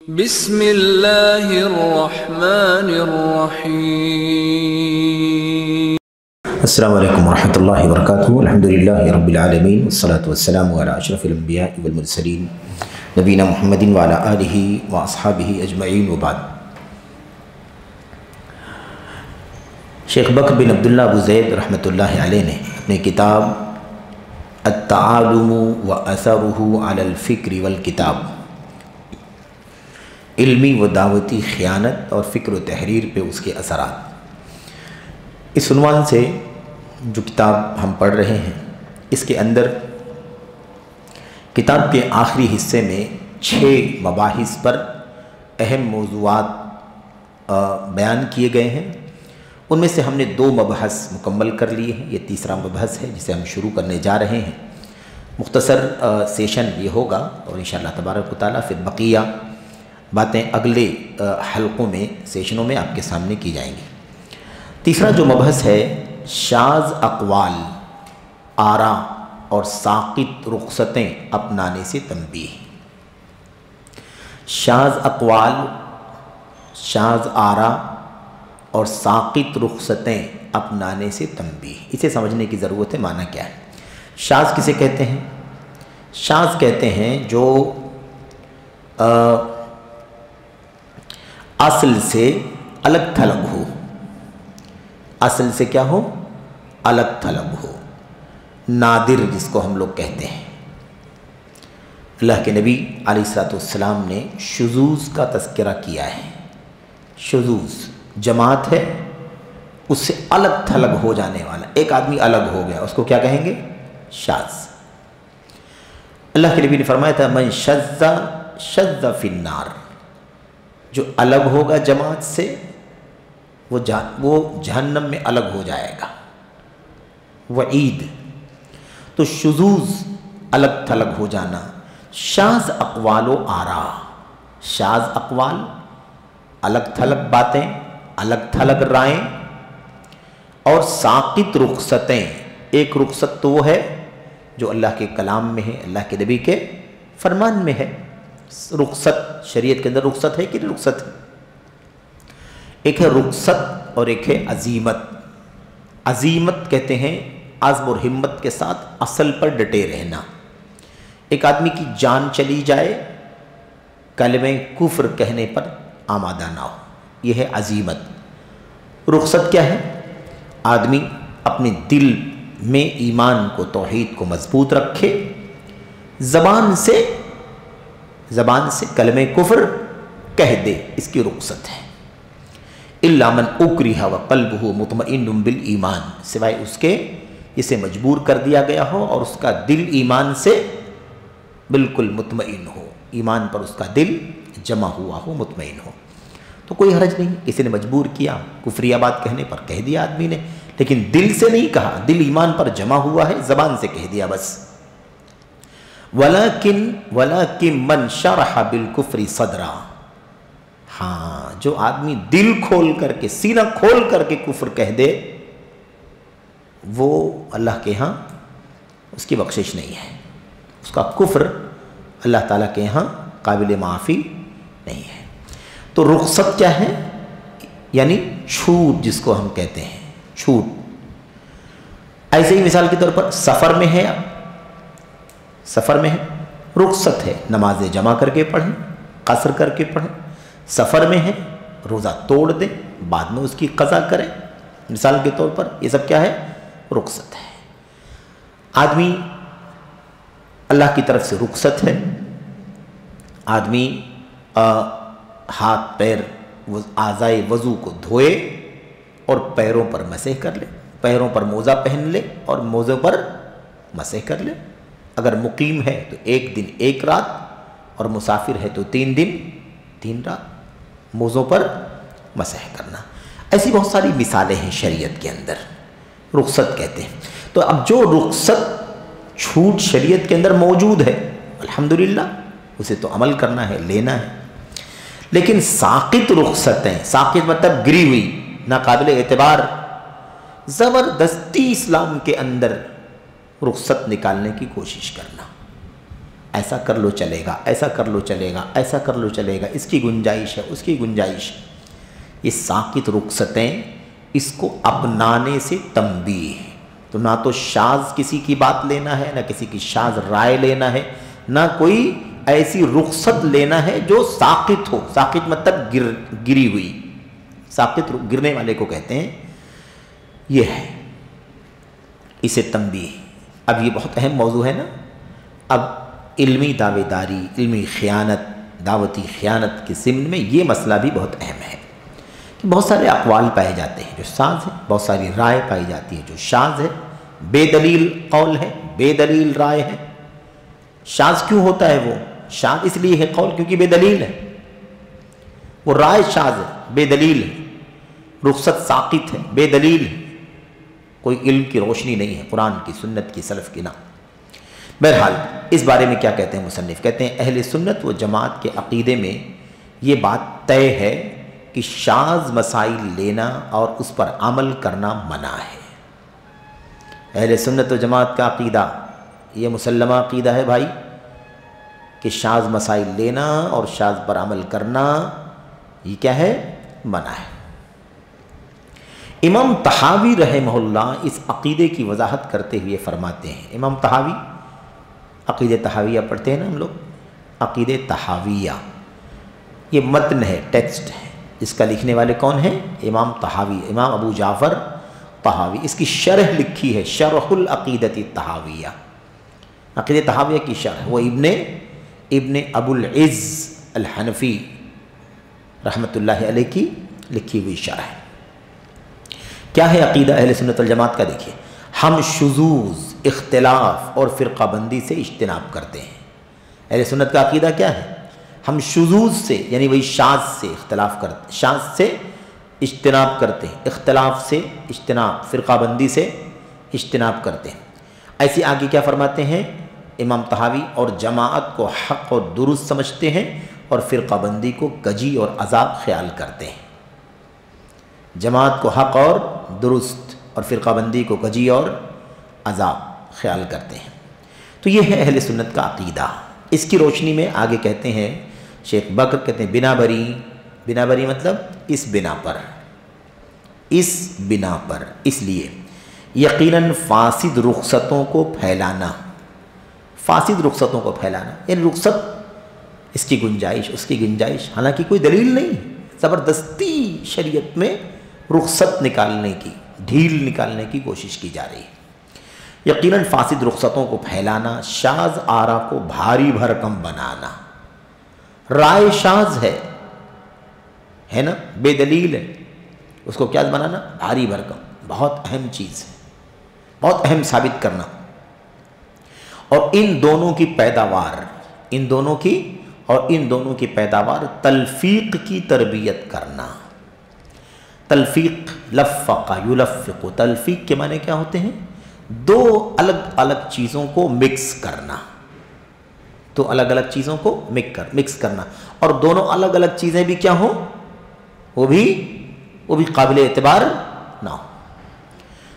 بسم اللہ الرحمن الرحیم۔ السلام علیکم ورحمۃ اللہ وبرکاتہ۔ الحمدللہ رب العالمین والصلاة والسلام علی اشرف الانبیاء والمرسلین نبینا محمد وعلی آلہ واصحابہ اجمعین وبعد۔ شیخ بکر بن عبداللہ ابو زید رحمۃ اللہ علیہ نے اپنے کتاب التعالم واثرہ علی الفکر والکتاب، علمی و دعوتی خیانت اور فکر و تحریر پہ اس کے اثرات، اس عنوان سے جو کتاب ہم پڑھ رہے ہیں، اس کے اندر کتاب کے آخری حصے میں 6 مباحث پر اہم موضوعات بیان کیے گئے ہیں۔ ان میں سے ہم نے 2 مباحث مکمل کر لیے ہیں، یہ تیسرا مبحث ہے جسے ہم شروع کرنے جا رہے ہیں۔ مختصر سیشن یہ ہوگا اور انشاءاللہ تبارک و تعالیٰ پھر بقیہ باتیں اگلے حلقوں میں سیشنوں میں آپ کے سامنے کی جائیں گی۔ تیسرا جو مبحث ہے، شاذ اقوال، آرا اور ساقط رخصتیں اپنانے سے تنبیہ۔ شاذ اقوال، شاذ آرا اور ساقط رخصتیں اپنانے سے تنبیہ، اسے سمجھنے کی ضرورت ہے۔ معنی کیا ہے؟ شاذ کسے کہتے ہیں؟ شاذ کہتے ہیں جو اصل سے الگ تھلگ ہو، اصل سے کیا ہو؟ الگ تھلگ ہو، نادر جس کو ہم لوگ کہتے ہیں۔ اللہ کے نبی علیہ السلام نے شذوذ کا تذکرہ کیا ہے۔ شذوذ جماعت ہے، اس سے الگ تھلگ ہو جانے والا، ایک آدمی الگ ہو گیا، اس کو کیا کہیں گے؟ شاذ۔ اللہ کے نبی نے فرمایا تھا من شذ شذ فی النار، جو الگ ہوگا جماعت سے وہ جہنم میں الگ ہو جائے گا۔ وعید۔ تو شذوذ الگ تھلگ ہو جانا، شاذ اقوال و آرا، شاذ اقوال الگ تھلگ باتیں، الگ تھلگ رائیں، اور ساقط رخصتیں، ایک رخصت تو وہ ہے جو اللہ کے کلام میں ہے، اللہ کے نبی کے فرمان میں ہے۔ رخصت شریعت کے اندر رخصت ہے کہ نہیں رخصت ہے؟ ایک ہے رخصت اور ایک ہے عزیمت۔ عزیمت کہتے ہیں عزم اور ہمت کے ساتھ اصل پر ڈٹے رہنا۔ ایک آدمی کی جان چلی جائے، کلمہ کفر کہنے پر آمادہ نہ ہو، یہ ہے عزیمت۔ رخصت کیا ہے؟ آدمی اپنے دل میں ایمان کو، توحید کو مضبوط رکھے، زبان سے کلمہ کفر کہہ دے، اس کی رخصت ہے۔ الا من اکرہ وقلبہ مطمئن بالایمان، سوائے اس کے جسے مجبور کر دیا گیا ہو اور اس کا دل ایمان سے بالکل مطمئن ہو، ایمان پر اس کا دل جمع ہوا ہو، مطمئن ہو، تو کوئی حرج نہیں۔ کسی نے مجبور کیا کفریہ بات کہنے پر، کہہ دیا آدمی نے، لیکن دل سے نہیں کہا، دل ایمان پر جمع ہوا ہے، زبان سے کہہ دیا بس۔ وَلَكِن مَنْ شَرَحَ بِالْكُفْرِ صَدْرًا، ہاں جو آدمی دل کھول کر کے، سینہ کھول کر کے کفر کہہ دے، وہ اللہ کے ہاں اس کی بخشش نہیں ہے، اس کا کفر اللہ تعالیٰ کے ہاں قابل معافی نہیں ہے۔ تو رخصت کیا ہے؟ یعنی چھوٹ، جس کو ہم کہتے ہیں چھوٹ۔ ایسے ہی مثال کے طور پر سفر میں ہے، سفر میں ہے، رخصت ہے، نمازیں جمع کر کے پڑھیں، قصر کر کے پڑھیں۔ سفر میں ہے، روزہ توڑ دیں، بعد میں اس کی قضا کریں، مثال کے طور پر۔ یہ سب کیا ہے؟ رخصت ہے۔ آدمی اللہ کی طرف سے رخصت ہے، آدمی ہاتھ پیر اعضائے وضو کو دھوئے اور پیروں پر مسح کر لے، پیروں پر موزہ پہن لے اور موزوں پر مسح کر لے۔ اگر مقیم ہے تو 1 دن 1 رات، اور مسافر ہے تو 3 دن 3 رات موزوں پر مسح کرنا۔ ایسی بہت ساری مثالیں ہیں شریعت کے اندر، رخصت کہتے ہیں۔ تو اب جو رخصت، چھوٹ شریعت کے اندر موجود ہے، الحمدللہ اسے تو عمل کرنا ہے، لینا ہے۔ لیکن ساقط رخصتیں، ساقط مطلب گری ہوئی، ناقابل اعتبار، زبردستی اسلام کے اندر رخصت نکالنے کی کوشش کرنا، ایسا کر لو چلے گا، ایسا کر لو چلے گا، ایسا کر لو چلے گا، اس کی گنجائش ہے، اس کی گنجائش ہے۔ یہ ساقط رخصتیں، اس کو اپنانے سے تنبیہ ہے۔ تو نہ تو شاذ کسی کی بات لینا ہے، نہ کسی کی شاذ رائے لینا ہے، نہ کوئی ایسی رخصت لینا ہے جو ساقط ہو۔ ساقط مطلب گری ہوئی، ساقط گرنے والے کو کہتے ہیں۔ یہ ہے اسے تنبیہ۔ اب یہ بہت اہم موضوع ہے نا۔ اب علمی دعوے داری، علمی خیانت، دعوتی خیانت کے ضمن میں یہ مسئلہ بھی بہت اہم ہے کہ بہت سارے اقوال پائے جاتے ہیں جو شاذ ہیں، بہت ساری رائے پائی جاتی ہے جو شاذ ہے، بے دلیل قول ہے، بے دلیل رائے ہے۔ شاذ کیوں ہوتا ہے؟ وہ شاذ اس لیے ہے قول کیونکہ بے دلیل ہے، وہ رائے شاذ ہے، بے دلیل ہے، رخصت ساقط ہے، بے دلیل ہے، کوئی علم کی روشنی نہیں ہے، قرآن کی، سنت کی، سلف کی، نہ۔ بہرحال اس بارے میں کیا کہتے ہیں مصنف؟ کہتے ہیں اہل سنت و جماعت کے عقیدے میں یہ بات طے ہے کہ شاذ مسائل لینا اور اس پر عمل کرنا منع ہے۔ اہل سنت و جماعت کا عقیدہ، یہ مسلمہ عقیدہ ہے بھائی، کہ شاذ مسائل لینا اور شاذ پر عمل کرنا یہ کیا ہے؟ منع ہے۔ امام طحاوی رحمہ اللہ اس عقیدے کی وضاحت کرتے ہوئے فرماتے ہیں، امام طحاوی، عقیدہ طحاویہ پڑھتے ہیں نا ہم لوگ، عقیدہ طحاویہ یہ متن ہے، ٹیکسٹ ہے، اس کا لکھنے والے کون ہیں؟ امام طحاوی، امام ابو جعفر طحاوی۔ اس کی شرح لکھی ہے، شرح العقیدۃ الطحاویہ، عقیدہ طحاویہ کی شرح، وہ ابن ابو العز الحنفی رحمۃ اللہ علیہ کی لکھی ہوئی شرح ہے۔ کیا ہے عقیدہ اہل سنت والجماعت کا؟ دیکھیے، ہم شذوذ، اختلاف اور فرقہ بندی سے اجتناب کرتے ہیں۔ اہل سنت کا عقیدہ کیا ہے؟ ہم شذوذ سے، یعنی وہی شاذ سے اختلاف کرتے، شاذ سے اجتناب کرتے ہیں، اختلاف سے اجتناب، فرقہ بندی سے اجتناب کرتے ہیں۔ ایسی آگے کیا فرماتے ہیں امام طحاوی؟ اور جماعت کو حق اور درست سمجھتے ہیں اور فرقہ بندی کو کجی اور عذاب خیال کرتے ہیں۔ جماعت کو حق اور درست اور فرقہ بندی کو کجی اور عذاب خیال کرتے ہیں۔ تو یہ ہے اہل سنت کا عقیدہ۔ اس کی روشنی میں آگے کہتے ہیں شیخ بکر، کہتے ہیں بنا بری مطلب اس بنا پر، اس بنا پر، اس لیے یقیناً فاسد رخصتوں کو پھیلانا، فاسد رخصتوں کو پھیلانا، یعنی رخصت، اس کی گنجائش، اس کی گنجائش، حالانکہ کوئی دلیل نہیں، زبردستی شریعت میں رخصت نکالنے کی، ڈھیل نکالنے کی کوشش کی جا رہی ہے۔ یقیناً فاسد رخصتوں کو پھیلانا، شاذ آرا کو بھاری بھرکم بنانا، رائے شاذ ہے نا، بے دلیل ہے، اس کو کیا بنانا؟ بھاری بھرکم، بہت اہم چیز ہے، بہت اہم ثابت کرنا۔ اور ان دونوں کی پیداوار تلفیق کی تربیت کرنا۔ تلفیق، لفق یلفق، تلفیق کے معنی کیا ہوتے ہیں؟ دو الگ الگ چیزوں کو مکس کرنا، تو الگ الگ چیزوں کو مکس کرنا، اور دونوں الگ الگ چیزیں بھی کیا ہوں؟ وہ بھی قابل اعتبار نہ ہو۔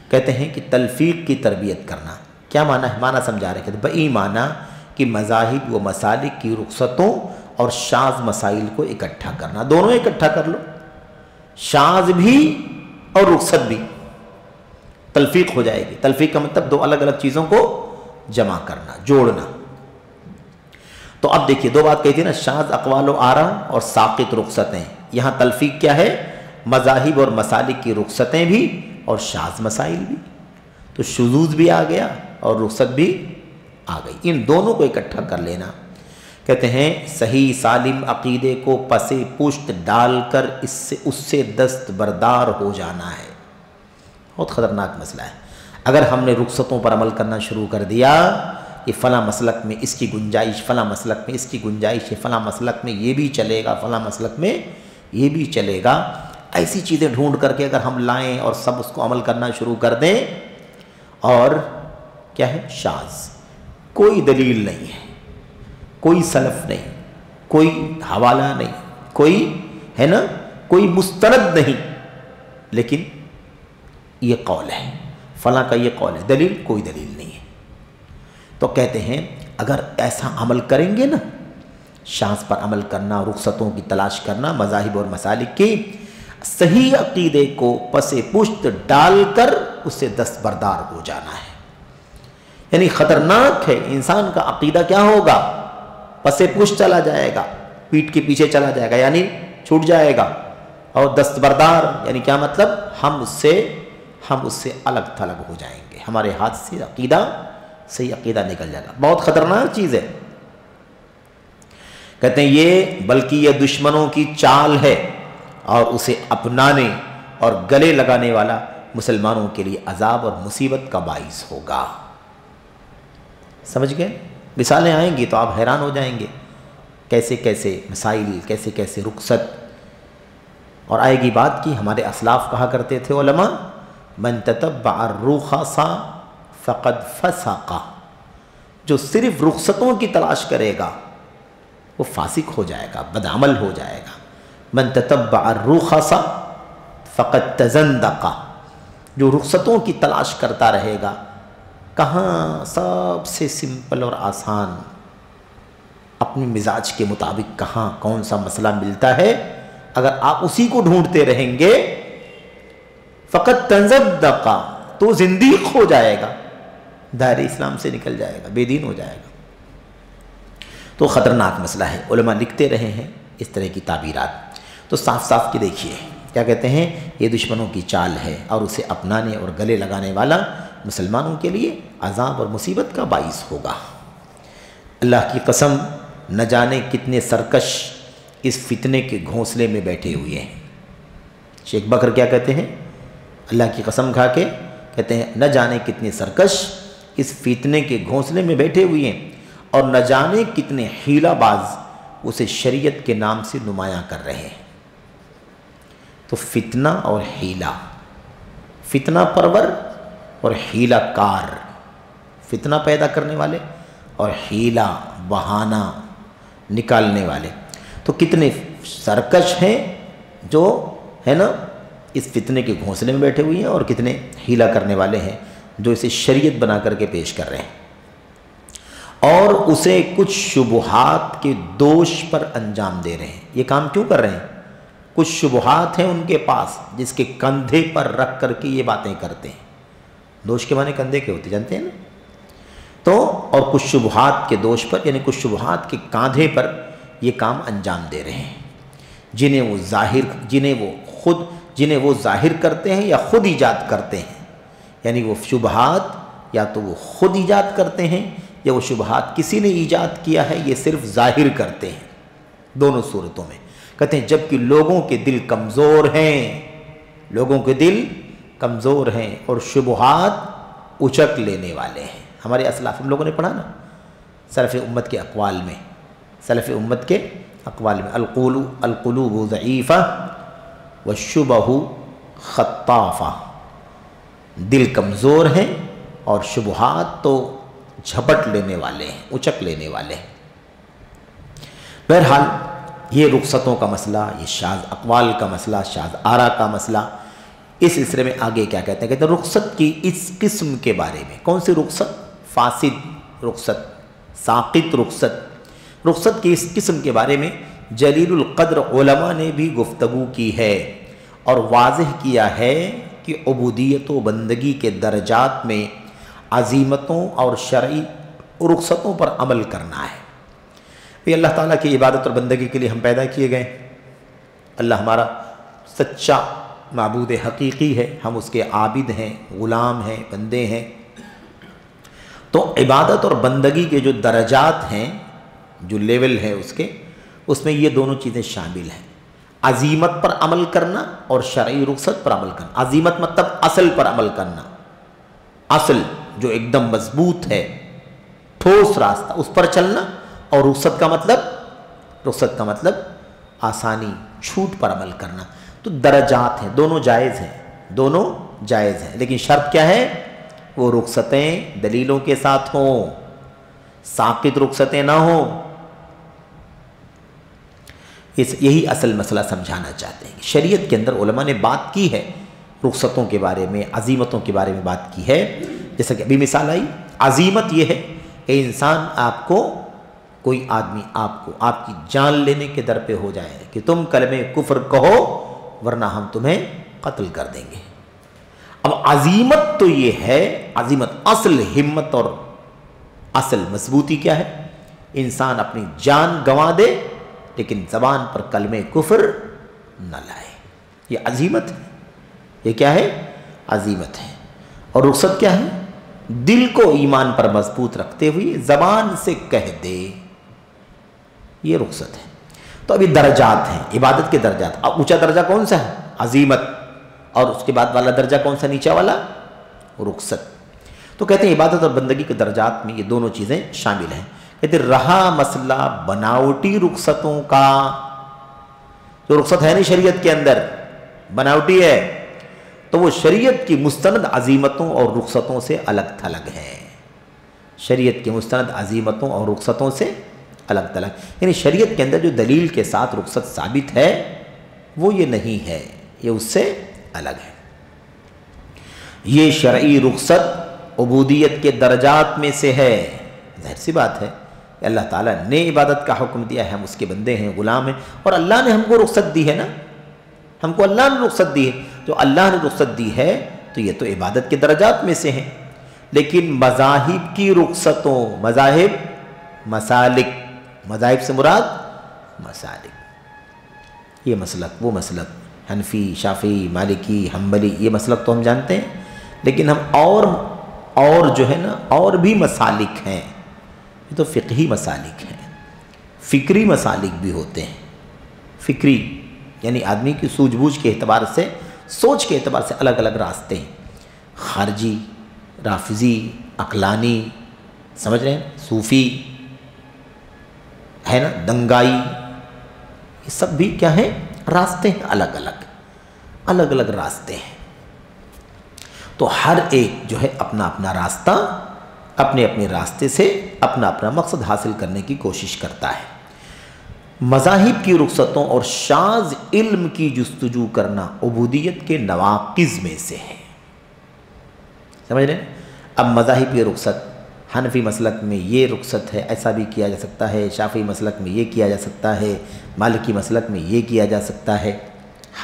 کہتے ہیں کہ تلفیق کی تربیت کرنا کیا معنی ہے؟ معنی سمجھا رہے، کہتے ہیں بئی معنی کہ مذاہب و مسالک کی رخصتوں اور شاذ مسائل کو اکٹھا کرنا، دونوں اکٹھا کر لو، شاذ بھی اور رخصت بھی، تلفیق ہو جائے گی۔ تلفیق کا مطلب دو الگ الگ چیزوں کو جمع کرنا، جوڑنا۔ تو اب دیکھیے دو بات کہی تھی نا، شاذ اقوال و آرا اور ساقط رخصتیں۔ یہاں تلفیق کیا ہے؟ مذاہب اور مسالک کی رخصتیں بھی اور شاذ مسائل بھی، تو شذوذ بھی آ گیا اور رخصت بھی آ گئی، ان دونوں کو اکٹھا کر لینا۔ کہتے ہیں صحیح سالم عقیدے کو پس پشت ڈال کر اس سے دستبردار ہو جانا ہے۔ بہت خطرناک مسئلہ ہے۔ اگر ہم نے رخصتوں پر عمل کرنا شروع کر دیا، یہ فلاں مسلک میں اس کی گنجائش، فلاں مسلک میں اس کی گنجائش ہے، فلاں مسلک میں یہ بھی چلے گا، فلاں مسلک میں یہ بھی چلے گا، ایسی چیزیں ڈھونڈ کر کے اگر ہم لائیں اور سب اس کو عمل کرنا شروع کر دیں، اور کیا ہے؟ شاذ، کوئی دلیل نہیں ہے، کوئی سلف نہیں، کوئی حوالہ نہیں، کوئی ہے نا، کوئی مستند نہیں، لیکن یہ قول ہے، فلاں کا یہ قول ہے، دلیل کوئی دلیل نہیں ہے۔ تو کہتے ہیں اگر ایسا عمل کریں گے نا، شانس پر عمل کرنا، رخصتوں کی تلاش کرنا، مذاہب اور مسالک کی صحیح عقیدے کو پس پشت ڈال کر اس سے دستبردار ہو جانا ہے۔ یعنی خطرناک ہے، انسان کا عقیدہ کیا ہوگا؟ پس پشت چلا جائے گا، پیٹھ کے پیچھے چلا جائے گا، یعنی چھوٹ جائے گا۔ اور دستبردار یعنی کیا مطلب؟ ہم اس سے الگ تھلگ ہو جائیں گے، ہمارے ہاتھ سے صحیح عقیدہ نکل جائے گا۔ بہت خطرناک چیز ہے۔ کہتے ہیں بلکہ یہ دشمنوں کی چال ہے اور اسے اپنانے اور گلے لگانے والا مسلمانوں کے لیے عذاب اور مصیبت کا باعث ہوگا۔ سمجھ گئے؟ مثالیں آئیں گی تو آپ حیران ہو جائیں گے، کیسے کیسے مسائل، کیسے کیسے رخصت۔ اور آئے گی بات کی ہمارے اسلاف کہا کرتے تھے علماء، من تتبع الرخص فقد فسق، جو صرف رخصتوں کی تلاش کرے گا وہ فاسق ہو جائے گا، بدعمل ہو جائے گا۔ من تتبع الرخص فقد تزندق، جو رخصتوں کی تلاش کرتا رہے گا، کہاں سب سے سمپل اور آسان اپنے مزاج کے مطابق کہاں کون سا مسئلہ ملتا ہے، اگر آپ اسی کو ڈھونڈتے رہیں گے فقط تزندق، تو زندیق ہو جائے گا، دائرہ اسلام سے نکل جائے گا، بے دین ہو جائے گا۔ تو خطرناک مسئلہ ہے، علماء لکھتے رہے ہیں اس طرح کی تعبیرات۔ تو صاف صاف کی دیکھیے کیا کہتے ہیں، یہ دشمنوں کی چال ہے اور اسے اپنانے اور گلے لگانے والا مسلمانوں کے لیے عذاب اور مصیبت کا باعث ہوگا۔ اللہ کی قسم، نہ جانے کتنے سرکش اس فتنے کے گھونسلے میں بیٹھے ہوئے ہیں۔ شیخ بکر کیا کہتے ہیں؟ اللہ کی قسم کھا کے کہتے ہیں نہ جانے کتنے سرکش اس فتنے کے گھونسلے میں بیٹھے ہوئے ہیں، اور نہ جانے کتنے حیلہ باز اسے شریعت کے نام سے نمایاں کر رہے ہیں۔ تو فتنہ اور حیلہ، فتنہ پرور اور حیلہ کار، فتنہ پیدا کرنے والے اور حیلہ بہانہ نکالنے والے، تو کتنے سرکش ہیں جو ہے نا اس فتنے کے گھونسلے میں بیٹھے ہوئے ہیں، اور کتنے حیلہ کرنے والے ہیں جو اسے شریعت بنا کر کے پیش کر رہے ہیں، اور اسے کچھ شبہات کے دوش پر انجام دے رہے ہیں۔ یہ کام کیوں کر رہے ہیں؟ کچھ شبہات ہیں ان کے پاس جس کے کندھے پر رکھ کر کے یہ باتیں کرتے ہیں۔ دوش کے معنی کندھے کے ہوتے جانتے ہیں نا؟ تو اور کچھ شبہات کے دوش پر، یعنی کچھ شبہات کے کاندھے پر یہ کام انجام دے رہے ہیں، جنہیں وہ ظاہر کرتے ہیں یا خود ایجاد کرتے ہیں۔ یعنی وہ شبہات یا تو وہ خود ایجاد کرتے ہیں یا وہ شبہات کسی نے ایجاد کیا ہے، یہ صرف ظاہر کرتے ہیں، دونوں صورتوں میں۔ کہتے ہیں جبکہ لوگوں کے دل کمزور ہیں، لوگوں کے دل کمزور ہیں اور شبہات اچک لینے والے ہیں۔ ہمارے اسلاف، ہم لوگوں نے پڑھا نا سلف امت کے اقوال میں، سلف امت کے اقوال میں، القلوب ضعیفہ والشبہ خطافہ، دل کمزور ہیں اور شبہات تو جھپٹ لینے والے ہیں، اچک لینے والے ہیں۔ بہرحال یہ رخصتوں کا مسئلہ، یہ شاذ اقوال کا مسئلہ، شاذ آراء کا مسئلہ، اس سلسلے میں آگے کیا کہتے ہیں؟ کہتے ہیں رخصت کی اس قسم کے بارے میں۔ کون سی رخصت؟ فاسد رخصت، ساقط رخصت، رخصت کی اس قسم کے بارے میں جلیل القدر علماء نے بھی گفتگو کی ہے اور واضح کیا ہے کہ عبودیت و بندگی کے درجات میں عزیمتوں اور شرعی رخصتوں پر عمل کرنا ہے۔ یہ اللہ تعالیٰ کی عبادت اور بندگی کے لیے ہم پیدا کیے گئے، اللہ ہمارا سچا معبود حقیقی ہے، ہم اس کے عابد ہیں، غلام ہیں، بندے ہیں۔ تو عبادت اور بندگی کے جو درجات ہیں، جو لیول ہے اس میں یہ دونوں چیزیں شامل ہیں، عزیمت پر عمل کرنا اور شرعی رخصت پر عمل کرنا۔ عزیمت مطلب اصل پر عمل کرنا، اصل جو ایک دم مضبوط ہے، ٹھوس راستہ، اس پر چلنا، اور رخصت کا مطلب آسانی، چھوٹ پر عمل کرنا۔ تو درجات ہیں، دونوں جائز ہیں، لیکن شرط کیا ہے؟ وہ رخصتیں دلیلوں کے ساتھ ہوں، ساقط رخصتیں نہ ہوں۔ یہی اصل مسئلہ سمجھانا چاہتے ہیں۔ شریعت کے اندر علماء نے بات کی ہے رخصتوں کے بارے میں، عزیمتوں کے بارے میں بات کی ہے۔ جیسا کہ ابھی مثال آئی، عزیمت یہ ہے کہ انسان آپ کو، کوئی آدمی آپ کو آپ کی جان لینے کے در پہ ہو جائے کہ تم کلمہ کفر کہو ورنہ ہم تمہیں قتل کر دیں گے۔ اب عزیمت تو یہ ہے، عزیمت اصل ہمت اور اصل مضبوطی کیا ہے؟ انسان اپنی جان گنوا دے لیکن زبان پر کلمہ کفر نہ لائے، یہ عزیمت ہے۔ یہ کیا ہے؟ عزیمت ہے۔ اور رخصت کیا ہے؟ دل کو ایمان پر مضبوط رکھتے ہوئے زبان سے کہہ دے، یہ رخصت ہے۔ تو ابھی درجات ہیں، عبادت کے درجات۔ اب اونچا درجہ کون سا ہے؟ عزیمت۔ اور اس کے بعد والا درجہ کون سا نیچا والا؟ رخصت۔ تو کہتے ہیں عبادت اور بندگی کے درجات میں یہ دونوں چیزیں شامل ہیں۔ کہتے ہیں رہا مسئلہ بناوٹی رخصتوں کا، جو رخصت ہے نہیں شریعت کے اندر، بناوٹی ہے، تو وہ شریعت کی مستند عزیمتوں اور رخصتوں سے الگ تھلگ ہے۔ شریعت کی مستند عزیمتوں اور رخصتوں سے الگ تھلگ، یعنی شریعت کے اندر جو دلیل کے ساتھ رخصت ثابت ہے وہ یہ نہیں ہے، یہ اس سے الگ ہے۔ یہ شرعی رخصت عبودیت کے درجات میں سے ہے۔ ظاہر سی بات ہے کہ اللہ تعالیٰ نے عبادت کا حکم دیا ہے، ہم اس کے بندے ہیں، غلام ہیں، اور اللہ نے ہم کو رخصت دی ہے نا، ہم کو اللہ نے رخصت دی ہے۔ جو اللہ نے رخصت دی ہے تو یہ تو عبادت کے درجات میں سے ہیں۔ لیکن مذاہب کی رخصتوں، مذاہب مسالک، مذاہب سے مراد مسالک، یہ مسلک وہ مسلک، حنفی، شافعی، مالکی، حنبلی، یہ مسلک تو ہم جانتے ہیں، لیکن ہم اور جو ہے نا اور بھی مسالک ہیں، یہ تو فقہی مسالک ہیں، فکری مسالک بھی ہوتے ہیں۔ فکری یعنی آدمی کی سوجھ بوجھ کے اعتبار سے، سوچ کے اعتبار سے الگ الگ راستے ہیں، خارجی، رافضی، عقلانی، سمجھ رہے ہیں، صوفی ہے نا، دنگائی، یہ سب بھی کیا ہیں؟ راستے ہیں، الگ الگ راستے ہیں۔ تو ہر ایک جو ہے اپنا اپنا راستہ، اپنے راستے سے اپنا مقصد حاصل کرنے کی کوشش کرتا ہے۔ مذاہب کی رخصتوں اور شاذ علم کی جستجو کرنا عبودیت کے نواقض میں سے ہے۔ سمجھ رہے ہیں؟ اب مذاہب کی رخصت، حنفی مسلک میں یہ رخصت ہے، ایسا بھی کیا جا سکتا ہے، شافعی مسلک میں یہ کیا جا سکتا ہے، مالکی مسلک میں یہ کیا جا سکتا ہے،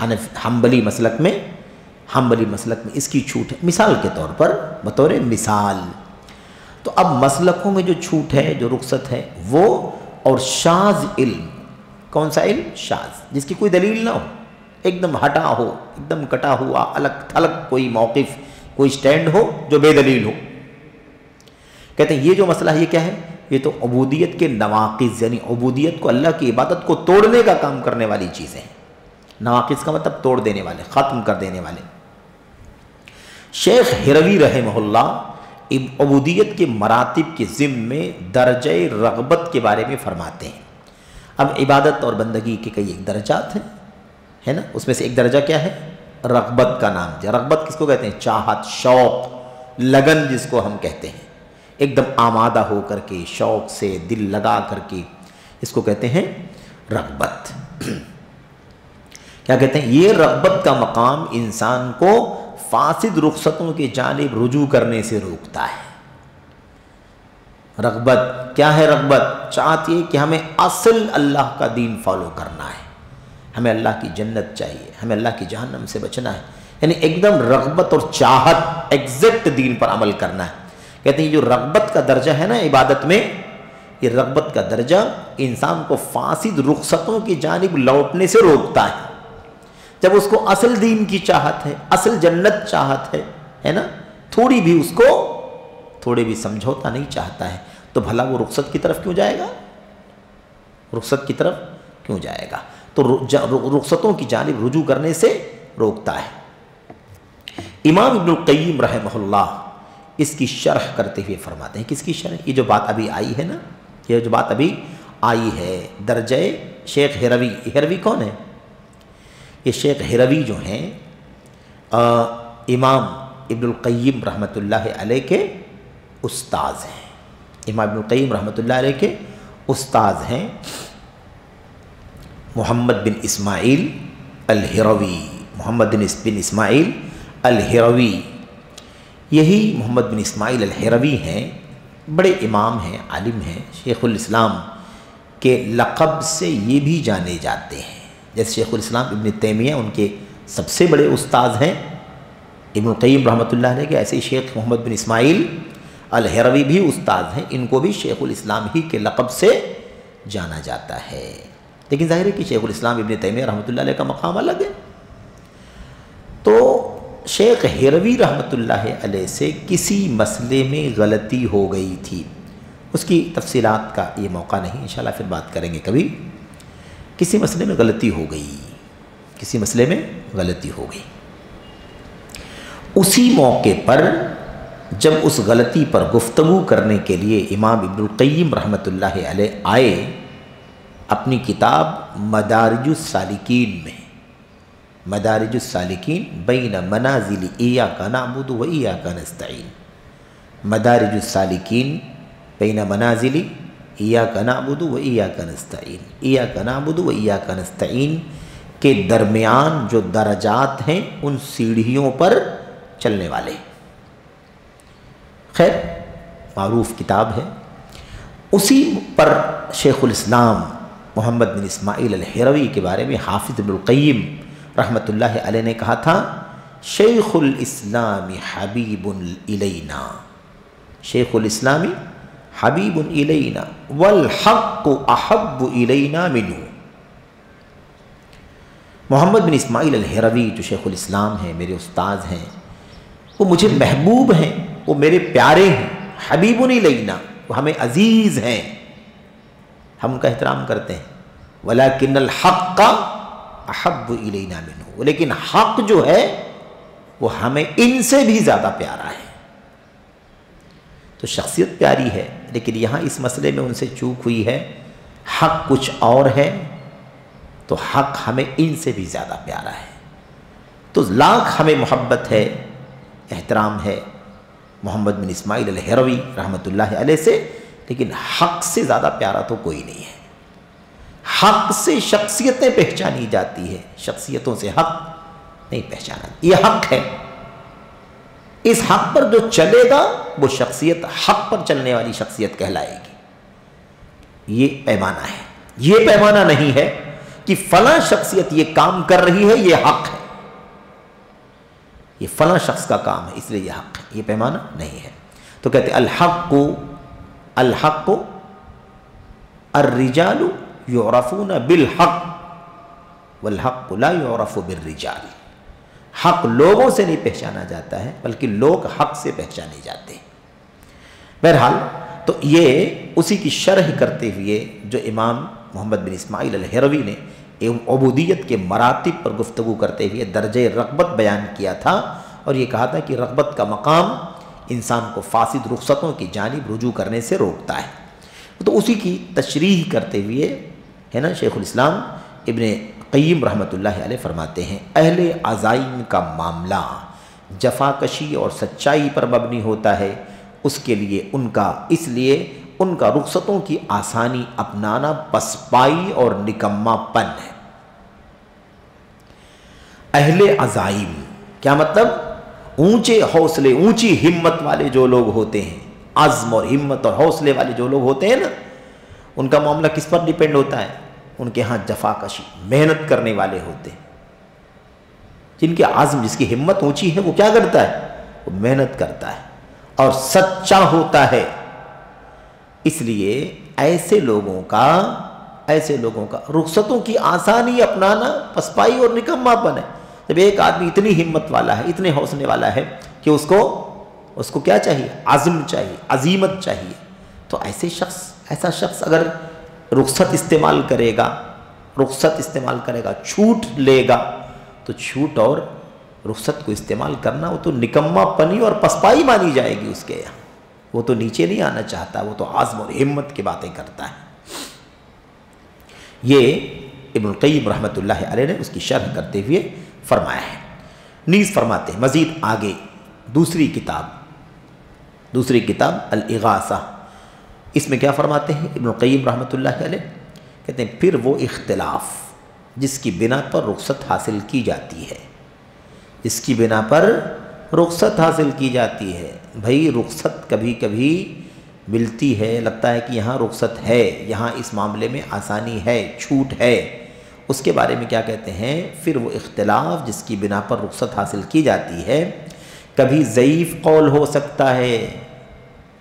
حنبلی مسلک میں اس کی چھوٹ ہے، مثال کے طور پر، بطور مثال۔ تو اب مسلکوں میں جو چھوٹ ہے، جو رخصت ہے، وہ اور شاذ علم، کون سا علم؟ شاذ، جس کی کوئی دلیل نہ ہو، ایک دم ہٹا ہو، ایک دم کٹا ہوا، الگ تھلگ کوئی موقف، کوئی سٹینڈ ہو جو بے دلیل ہو۔ کہتے ہیں یہ جو مسئلہ ہے یہ کیا ہے؟ یہ تو عبودیت کے نواقض، یعنی عبودیت کو، اللہ کی عبادت کو توڑنے کا کام کرنے والی چیزیں ہیں۔ نواقض کا مطلب توڑ دینے والے، ختم کر دینے والے۔ شیخ ہروی رحمہ اللہ عبودیت کے مراتب کے ضمن میں درجہ رغبت کے بارے میں فرماتے ہیں۔ اب عبادت اور بندگی کے کئی ایک درجات ہیں، ہے نا، اس میں سے ایک درجہ کیا ہے؟ رغبت کا نام دیا۔ رغبت کس کو کہتے ہیں؟ چاہت، شوق، لگن جس کو ہم کہتے ہیں، ایک دم آمادہ ہو کر کے، شوق سے دل لگا کر کے، اس کو کہتے ہیں رغبت۔ کیا کہتے ہیں؟ یہ رغبت کا مقام انسان کو فاسد رخصتوں کی جانب رجوع کرنے سے روکتا ہے۔ رغبت کیا ہے؟ رغبت چاہت یہ کہ ہمیں اصل اللہ کا دین فالو کرنا ہے، ہمیں اللہ کی جنت چاہیے، ہمیں اللہ کی جہنم سے بچنا ہے، یعنی ایک دم رغبت اور چاہت ایگزیکٹ دین پر عمل کرنا ہے۔ کہتے ہیں یہ جو رغبت کا درجہ ہے نا عبادت میں، یہ رغبت کا درجہ انسان کو فاسد رخصتوں کی جانب لوٹنے سے روکتا ہے۔ جب اس کو اصل دین کی چاہت ہے، اصل جنت چاہت ہے نا، تھوڑی بھی سمجھوتا نہیں چاہتا ہے، تو بھلا وہ رخصت کی طرف کیوں جائے گا؟ رخصت کی طرف کیوں جائے گا؟ تو رخصتوں کی جانب رجوع کرنے سے روکتا ہے۔ امام ابن القیم رحمہ اللہ اس کی شرح کرتے ہوئے فرماتے ہیں، کس کی شرح؟ یہ جو بات ابھی آئی ہے نا، یہ جو بات ابھی آئی ہے درجہ شیخ ہروی۔ ہروی کون ہے؟ یہ شیخ ہروی جو ہیں امام ابن القیم رحمۃ اللہ علیہ کے استاذ ہیں۔ امام ابن القیم رحمۃ اللہ علیہ کے استاذ ہیں محمد بن اسماعیل الہروی، محمد بن اسماعیل الہروی۔ یہی محمد بن اسماعیل الہروی ہیں بڑے امام ہیں، عالم ہیں، شیخ الاسلام کے لقب سے یہ بھی جانے جاتے ہیں. جیسے شیخ الاسلام ابن تیمیہ ان کے سب سے بڑے استاذ ہیں، ابن القیم رحمۃ اللہ علیہ کے، ایسے ہی شیخ محمد بن اسماعیل الہروی بھی استاذ ہیں، ان کو بھی شیخ الاسلام ہی کے لقب سے جانا جاتا ہے. لیکن ظاہر ہے کہ شیخ الاسلام ابن تیمیہ رحمۃ اللہ علیہ کا مقام الگ ہے. تو شیخ ہروی رحمۃ اللہ علیہ سے کسی مسئلے میں غلطی ہو گئی تھی، اس کی تفصیلات کا یہ موقع نہیں، انشاءاللہ پھر بات کریں گے کبھی. کسی مسئلے میں غلطی ہو گئی، کسی مسئلے میں غلطی ہو گئی. اسی موقع پر جب اس غلطی پر گفتگو کرنے کے لیے امام ابن القیم رحمۃ اللہ علیہ آئے اپنی کتاب مدارج السالکین میں، مدارج السالکین بین منازل ایاک نعبد و ایاک نستعین، مدارج السالکین بین منازل ایاک نعبد و ایاک نستعین، ایاک نعبد و ایاک نستعین کے درمیان جو درجات ہیں ان سیڑھیوں پر چلنے والے. خیر معروف کتاب ہے. اسی پر شیخ الاسلام محمد بن اسماعیل الہروی کے بارے میں حافظ ابن القیم رحمۃ اللہ علیہ نے کہا تھا شیخ الاسلام حبیب الینا، شیخ الاسلام حبیب الینا والحق احب الینا منہ. محمد بن اسماعیل الہروی جو شیخ الاسلام ہیں، میرے استاذ ہیں، وہ مجھے محبوب ہیں، وہ میرے پیارے ہیں. حبیب الینا، وہ ہمیں عزیز ہیں، ہم ان کا احترام کرتے ہیں. ولیکن الحق احب الینا منہ، لیکن حق جو ہے وہ ہمیں ان سے بھی زیادہ پیارا ہے. تو شخصیت پیاری ہے، لیکن یہاں اس مسئلے میں ان سے چوک ہوئی ہے. حق کچھ اور ہے تو حق ہمیں ان سے بھی زیادہ پیارا ہے. تو لاکھ ہمیں محبت ہے، احترام ہے محمد بن اسماعیل الہروی رحمۃ اللہ علیہ سے، لیکن حق سے زیادہ پیارا تو کوئی نہیں ہے. حق سے شخصیتیں پہچانی جاتی ہے، شخصیتوں سے حق نہیں پہچانا. یہ حق ہے، اس حق پر جو چلے گا وہ شخصیت حق پر چلنے والی شخصیت کہلائے گی. یہ پیمانہ ہے. یہ پیمانہ نہیں ہے کہ فلاں شخصیت یہ کام کر رہی ہے یہ حق ہے، یہ فلاں شخص کا کام ہے اس لیے یہ حق ہے، یہ پیمانہ نہیں ہے. تو کہتے الحق الحق الرجال یعرفون بالحق والحق لا یعرف بالرجال. حق لوگوں سے نہیں پہچانا جاتا ہے بلکہ لوگ حق سے پہچانے جاتے ہیں. بہرحال تو یہ اسی کی شرح کرتے ہوئے جو امام محمد بن اسماعیل الہروی نے عبودیت کے مراتب پر گفتگو کرتے ہوئے درجہ رغبت بیان کیا تھا، اور یہ کہا تھا کہ رغبت کا مقام انسان کو فاسد رخصتوں کی جانب رجوع کرنے سے روکتا ہے. تو اسی کی تشریح کرتے ہوئے ہے نا شیخ الاسلام ابن قیم رحمۃ اللہ علیہ فرماتے ہیں اہل عزائم کا معاملہ جفاکشی اور سچائی پر مبنی ہوتا ہے. اس کے لیے اس لیے ان کا رخصتوں کی آسانی اپنانا پسپائی اور نکما پن ہے. اہل عزائم کیا مطلب؟ اونچے حوصلے، اونچی ہمت والے جو لوگ ہوتے ہیں، عزم اور ہمت اور حوصلے والے جو لوگ ہوتے ہیں نا، ان کا معاملہ کس پر ڈیپینڈ ہوتا ہے؟ ان کے ہاں جفاکشی، محنت کرنے والے ہوتے ہیں. جن کے عزم، جس کی ہمت اونچی ہے، وہ کیا کرتا ہے؟ وہ محنت کرتا ہے اور سچا ہوتا ہے. اس لیے ایسے لوگوں کا رخصتوں کی آسانی اپنانا پسپائی اور نکما پن ہے. جب ایک آدمی اتنی ہمت والا ہے، اتنے حوصلے والا ہے کہ اس کو کیا چاہیے؟ عزم چاہیے، عزیمت چاہیے. تو ایسا شخص اگر رخصت استعمال کرے گا، چھوٹ لے گا، تو چھوٹ اور رخصت کو استعمال کرنا وہ تو نکما پنی اور پسپائی مانی جائے گی اس کے یہاں. وہ تو نیچے نہیں آنا چاہتا، وہ تو عزم اور ہمت کی باتیں کرتا ہے. یہ ابن القیم رحمۃ اللہ علیہ نے اس کی شرح کرتے ہوئے فرمایا ہے. نیز فرماتے ہیں مزید آگے دوسری کتاب الاغاثہ، اس میں کیا فرماتے ہیں ابن القیم رحمۃ اللہ علیہ؟ کہتے ہیں پھر وہ اختلاف جس کی بنا پر رخصت حاصل کی جاتی ہے، اس کی بنا پر رخصت حاصل کی جاتی ہے. بھئی رخصت کبھی کبھی ملتی ہے، لگتا ہے کہ یہاں رخصت ہے، یہاں اس معاملے میں آسانی ہے، چھوٹ ہے، اس کے بارے میں کیا کہتے ہیں؟ پھر وہ اختلاف جس کی بنا پر رخصت حاصل کی جاتی ہے، کبھی ضعیف قول ہو سکتا ہے۔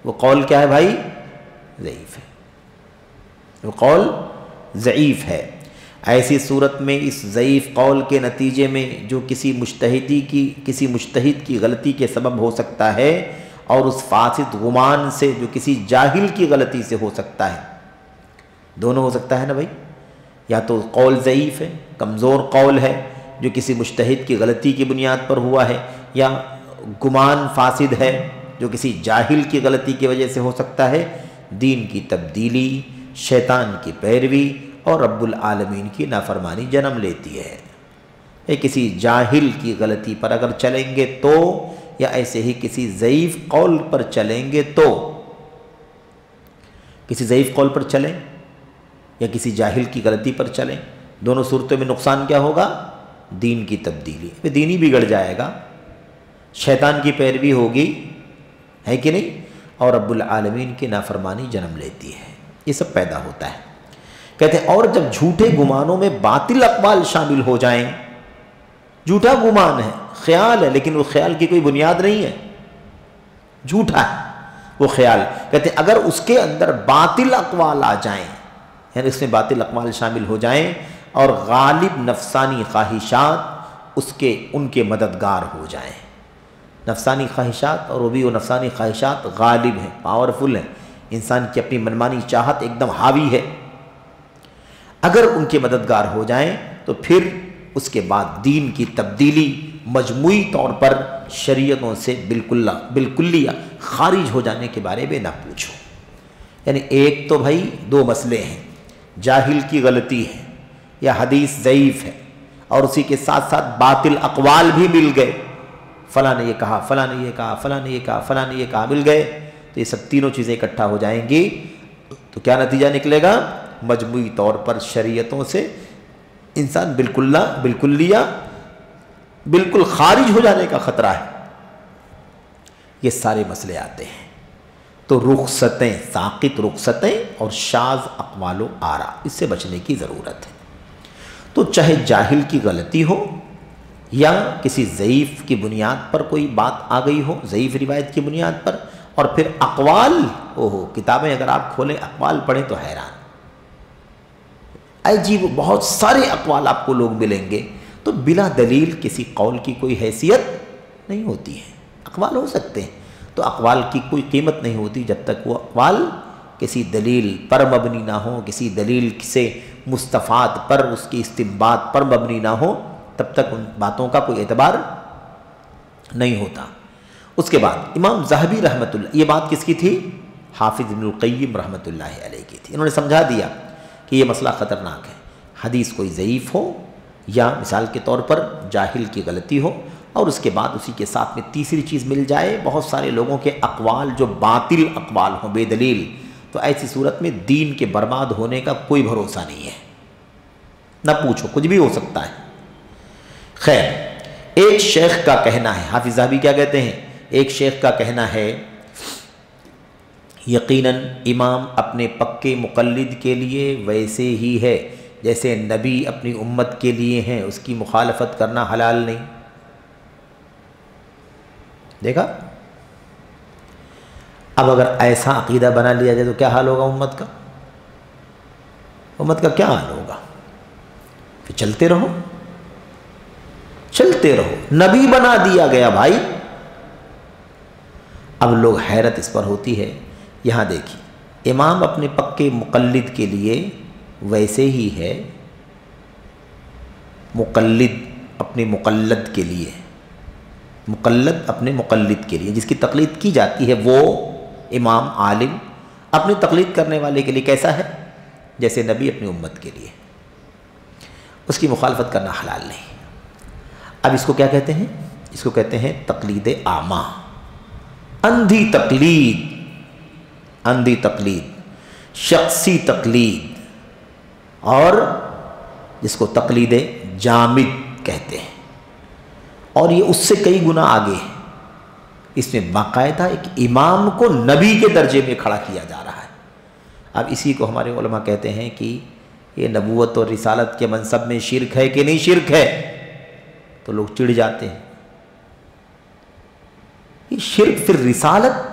وہ قول کیا ہے بھائی؟ ضعیف ہے، وہ قول ضعیف ہے۔ ایسی صورت میں اس ضعیف قول کے نتیجے میں جو کسی مجتہد کی غلطی کے سبب ہو سکتا ہے، اور اس فاسد گمان سے جو کسی جاہل کی غلطی سے ہو سکتا ہے، دونوں ہو سکتا ہے نا بھائی، یا تو قول ضعیف ہے، کمزور قول ہے جو کسی مجتہد کی غلطی کی بنیاد پر ہوا ہے، یا گمان فاسد ہے جو کسی جاہل کی غلطی کی وجہ سے ہو سکتا ہے۔ دین کی تبدیلی، شیطان کی پیروی اور رب العالمین کی نافرمانی جنم لیتی ہے۔ یہ کسی جاہل کی غلطی پر اگر چلیں گے تو، یا ایسے ہی کسی ضعیف قول پر چلیں گے تو، کسی ضعیف قول پر چلیں یا کسی جاہل کی غلطی پر چلیں، دونوں صورتوں میں نقصان کیا ہوگا؟ دین کی تبدیلی، دین ہی بگڑ جائے گا، شیطان کی پیروی ہوگی، ہے کہ نہیں، اور رب العالمین کی نافرمانی جنم لیتی ہے، یہ سب پیدا ہوتا ہے۔ کہتے ہیں اور جب جھوٹے گمانوں میں باطل اقوال شامل ہو جائیں، جھوٹا گمان ہے، خیال ہے، لیکن وہ خیال کی کوئی بنیاد نہیں ہے، جھوٹا ہے وہ خیال، کہتے ہیں اگر اس کے اندر باطل اقوال آ جائیں، یعنی اس میں باطل اقوال شامل ہو جائیں اور غالب نفسانی خواہشات ان کے مددگار ہو جائیں، نفسانی خواہشات، اور وہ بھی وہ نفسانی خواہشات غالب ہیں، پاورفل ہیں، انسان کی اپنی منمانی چاہت ایک دم حاوی ہے، اگر ان کے مددگار ہو جائیں تو پھر اس کے بعد دین کی تبدیلی مجموعی طور پر شریعتوں سے بالکلیہ خارج ہو جانے کے بارے میں نہ پوچھو۔ یعنی ایک تو بھائی دو مسئلے ہیں، جاہل کی غلطی ہے یا حدیث ضعیف ہے، اور اسی کے ساتھ ساتھ باطل اقوال بھی مل گئے، فلاں نے یہ کہا، فلاں نے یہ کہا، فلاں نے یہ کہا، فلاں نے یہ کہا، مل گئے، تو یہ سب تینوں چیزیں اکٹھا ہو جائیں گی تو کیا نتیجہ نکلے گا؟ مجموعی طور پر شریعتوں سے انسان بالکل خارج ہو جانے کا خطرہ ہے۔ یہ سارے مسئلے آتے ہیں، تو رخصتیں، ساقط رخصتیں اور شاذ اقوال و آراء، اس سے بچنے کی ضرورت ہے۔ تو چاہے جاہل کی غلطی ہو یا کسی ضعیف کی بنیاد پر کوئی بات آ گئی ہو، ضعیف روایت کی بنیاد پر، اور پھر اقوال کتابیں اگر آپ کھولیں اقوال پڑھیں تو حیران، عجیب بہت سارے اقوال آپ کو لوگ ملیں گے، تو بلا دلیل کسی قول کی کوئی حیثیت نہیں ہوتی ہے۔ اقوال ہو سکتے ہیں، تو اقوال کی کوئی قیمت نہیں ہوتی جب تک وہ اقوال کسی دلیل پر مبنی نہ ہو، کسی دلیل سے مستفاد پر، اس کی استنباط پر مبنی نہ ہو، تب تک ان باتوں کا کوئی اعتبار نہیں ہوتا۔ اس کے بعد امام ذہبی رحمۃ اللہ، یہ بات کس کی تھی؟ حافظ ابن القیم رحمۃ اللہ علیہ کی تھی۔ انہوں نے سمجھا دیا کہ یہ مسئلہ خطرناک ہے، حدیث کوئی ضعیف ہو یا مثال کے طور پر جاہل کی غلطی ہو، اور اس کے بعد اسی کے ساتھ میں تیسری چیز مل جائے، بہت سارے لوگوں کے اقوال جو باطل اقوال ہوں بے دلیل، تو ایسی صورت میں دین کے برباد ہونے کا کوئی بھروسہ نہیں ہے، نہ پوچھو، کچھ بھی ہو سکتا ہے۔ خیر، ایک شیخ کا کہنا ہے، حافظ ذہبی کیا کہتے ہیں؟ ایک شیخ کا کہنا ہے یقیناً امام اپنے پکے مقلد کے لیے ویسے ہی ہے جیسے نبی اپنی امت کے لیے ہیں، اس کی مخالفت کرنا حلال نہیں۔ دیکھا؟ اب اگر ایسا عقیدہ بنا لیا جائے تو کیا حال ہوگا امت کا؟ امت کا کیا حال ہوگا؟ پھر چلتے رہو، چلتے رہو، نبی بنا دیا گیا بھائی۔ اب لوگ حیرت اس پر ہوتی ہے، یہاں دیکھیے، امام اپنے پکے مقلد کے لیے ویسے ہی ہے، مقلد اپنے مقلد کے لیے، مقلد اپنے مقلد کے لیے، جس کی تقلید کی جاتی ہے وہ امام عالم اپنی تقلید کرنے والے کے لیے کیسا ہے؟ جیسے نبی اپنی امت کے لیے، اس کی مخالفت کرنا حلال نہیں۔ اب اس کو کیا کہتے ہیں؟ اس کو کہتے ہیں تقلید اعمیٰ، اندھی تقلید، اندھی تقلید، شخصی تقلید، اور جس کو تقلید جامد کہتے ہیں، اور یہ اس سے کئی گنا آگے ہے، اس میں باقاعدہ ایک امام کو نبی کے درجے میں کھڑا کیا جا رہا ہے۔ اب اسی کو ہمارے علماء کہتے ہیں کہ یہ نبوت اور رسالت کے منصب میں شرک ہے کہ نہیں شرک ہے، تو لوگ چڑ جاتے ہیں۔ یہ شرک پھر رسالت،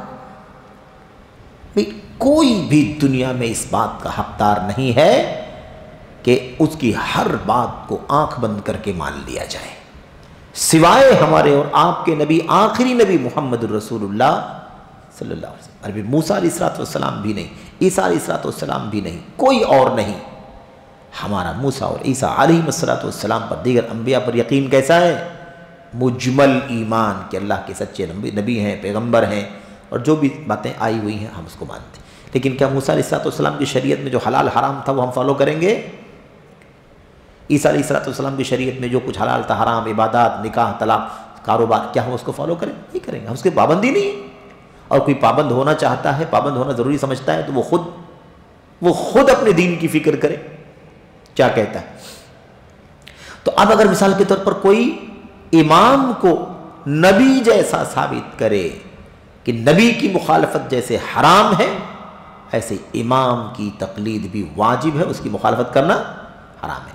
کوئی بھی دنیا میں اس بات کا حقدار نہیں ہے کہ اس کی ہر بات کو آنکھ بند کر کے مان لیا جائے، سوائے ہمارے اور آپ کے نبی، آخری نبی محمد الرسول اللہ صلی اللہ علیہ وسلم۔ عربی موسیٰ علیہ السلام بھی نہیں، عیسیٰ علیہ السلام بھی نہیں، کوئی اور نہیں۔ ہمارا موسیٰ اور عیسیٰ علیہ السلام پر، دیگر انبیاء پر یقین کیسا ہے؟ مجمل ایمان کہ اللہ کے سچے نبی ہیں، پیغمبر ہیں، اور جو بھی باتیں آئی ہوئی ہیں ہم اس کو مانتے ہیں۔ لیکن کیا موسیٰ علیہ السلام کی شریعت میں جو حلال حرام تھا وہ ہم فالو کریں گے؟ عیسیٰ علیہ السلام کی شریعت میں جو کچھ حلال تھا، حرام، عبادات، نکاح، طلاق، کاروبار، کیا ہم اس کو فالو کریں؟ نہیں کریں گے، ہم اس کی پابندی نہیں ہے۔ اور کوئی پابند ہونا چاہتا ہے، پابند ہونا ضروری سمجھتا ہے، تو وہ خود اپنے دین کی فکر کرے کیا کہتا ہے۔ تو اب اگر مثال کے طور پر کوئی امام کو نبی جیسا ثابت کرے کہ نبی کی مخالفت جیسے حرام ہے، ایسے امام کی تقلید بھی واجب ہے، اس کی مخالفت کرنا حرام ہے۔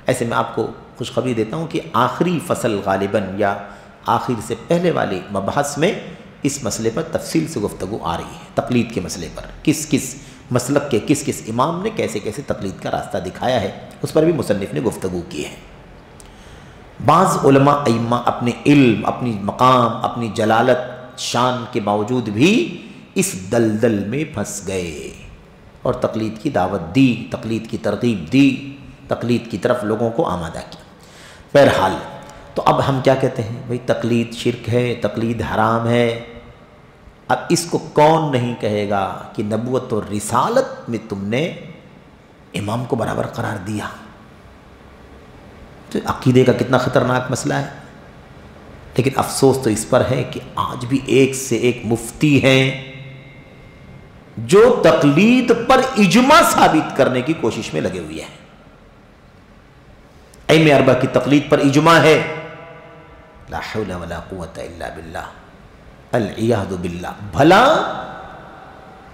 ایسے میں آپ کو خوشخبری دیتا ہوں کہ آخری فصل غالباً یا آخر سے پہلے والے مبحث میں اس مسئلے پر تفصیل سے گفتگو آ رہی ہے، تقلید کے مسئلے پر، کس کس مسلک کے کس کس امام نے کیسے کیسے تقلید کا راستہ دکھایا ہے، اس پر بھی مصنف نے گفتگو کی ہے۔ بعض علماء ائمہ اپنے علم، اپنی مقام، اپنی جلالت شان کے باوجود بھی اس دلدل میں پھنس گئے اور تقلید کی دعوت دی، تقلید کی ترغیب دی، تقلید کی طرف لوگوں کو آمادہ کیا۔ بہرحال تو اب ہم کیا کہتے ہیں؟ بھئی تقلید شرک ہے، تقلید حرام ہے۔ اب اس کو کون نہیں کہے گا کہ نبوت اور رسالت میں تم نے امام کو برابر قرار دیا؟ تو عقیدے کا کتنا خطرناک مسئلہ ہے۔ لیکن افسوس تو اس پر ہے کہ آج بھی ایک سے ایک مفتی ہیں جو تقلید پر اجماع ثابت کرنے کی کوشش میں لگے ہوئے ہیں۔ ائمہ اربعہ کی تقلید پر اجماع ہے، لا حول ولا قوت الا باللہ، العیاذ باللہ۔ بھلا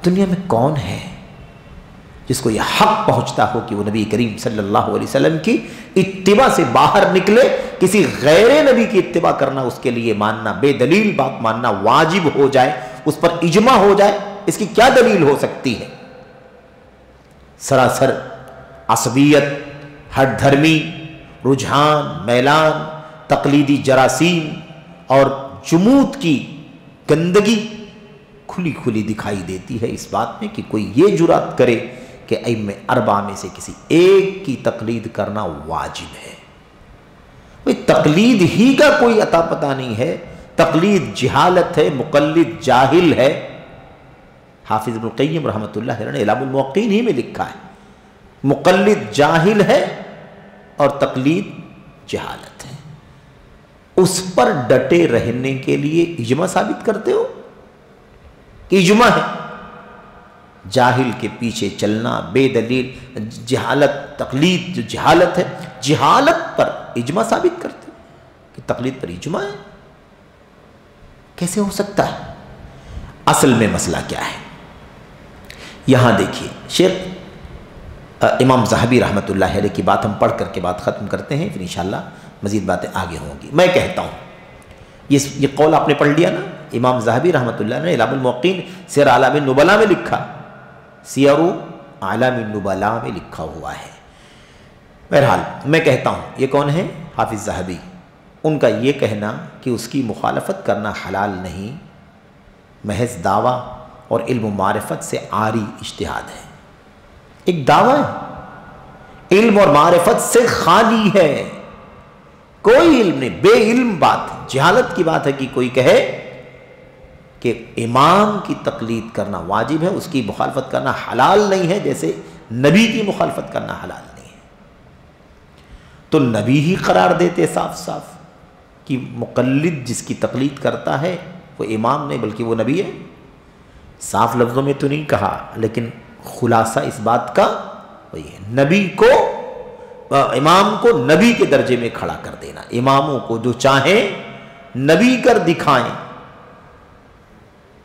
دنیا میں کون ہے جس کو یہ حق پہنچتا ہو کہ وہ نبی کریم صلی اللہ علیہ وسلم کی اتباع سے باہر نکلے؟ کسی غیر نبی کی اتباع کرنا، اس کے لیے ماننا، بے دلیل بات ماننا واجب ہو جائے، اس پر اجماع ہو جائے، اس کی کیا دلیل ہو سکتی ہے؟ سراسر عصبیت، ہٹ دھرمی، رجحان، میلان، تقلیدی جراثیم اور جمود کی گندگی کھلی کھلی دکھائی دیتی ہے اس بات میں کہ کوئی یہ جرات کرے کہ ائمہ اربعہ میں سے کسی ایک کی تقلید کرنا واجب ہے۔ تقلید ہی کا کوئی عطا پتہ نہیں ہے، تقلید جہالت ہے، مقلد جاہل ہے۔ حافظ ابن القیم رحمۃ اللہ علیہ نے اعلام الموقعین ہی میں لکھا ہے، مقلد جاہل ہے اور تقلید جہالت ہے۔ اس پر ڈٹے رہنے کے لیے اجماع ثابت کرتے ہو کہ اجماع ہے؟ جاہل کے پیچھے چلنا، بے دلیل جہالت، تقلید جو جہالت ہے، جہالت پر اجماع ثابت کرتے ہو کہ تقلید پر اجماع ہے؟ کیسے ہو سکتا ہے؟ اصل میں مسئلہ کیا ہے؟ یہاں دیکھیے، شیخ امام ذہبی رحمۃ اللہ علیہ کی بات ہم پڑھ کر کے بات ختم کرتے ہیں، پھر انشاءاللہ مزید باتیں آگے ہوں گی۔ میں کہتا ہوں، یہ قول آپ نے پڑھ لیا نا، امام ذہبی رحمۃ اللہ نے اعلام الموقعین سیر اعلام النبلاء میں لکھا، سیر اعلام النبلاء میں لکھا ہوا ہے۔ بہرحال میں کہتا ہوں، یہ کون ہے؟ حافظ ذہبی۔ ان کا یہ کہنا کہ اس کی مخالفت کرنا حلال نہیں، محض دعویٰ اور علم و معرفت سے عاری اجتہاد ہے۔ ایک دعویٰ ہے، علم اور معرفت سے خالی ہے، کوئی علم نہیں، بے علم بات ہے، جہالت کی بات ہے کہ کوئی کہے کہ امام کی تقلید کرنا واجب ہے، اس کی مخالفت کرنا حلال نہیں ہے، جیسے نبی کی مخالفت کرنا حلال نہیں ہے۔ تو نبی ہی قرار دیتے صاف صاف کہ مقلد جس کی تقلید کرتا ہے وہ امام نہیں بلکہ وہ نبی ہے۔ صاف لفظوں میں تو نہیں کہا، لیکن خلاصہ اس بات کا وہی ہے، نبی کو، امام کو نبی کے درجے میں کھڑا کر دینا، اماموں کو جو چاہیں نبی کر دکھائیں،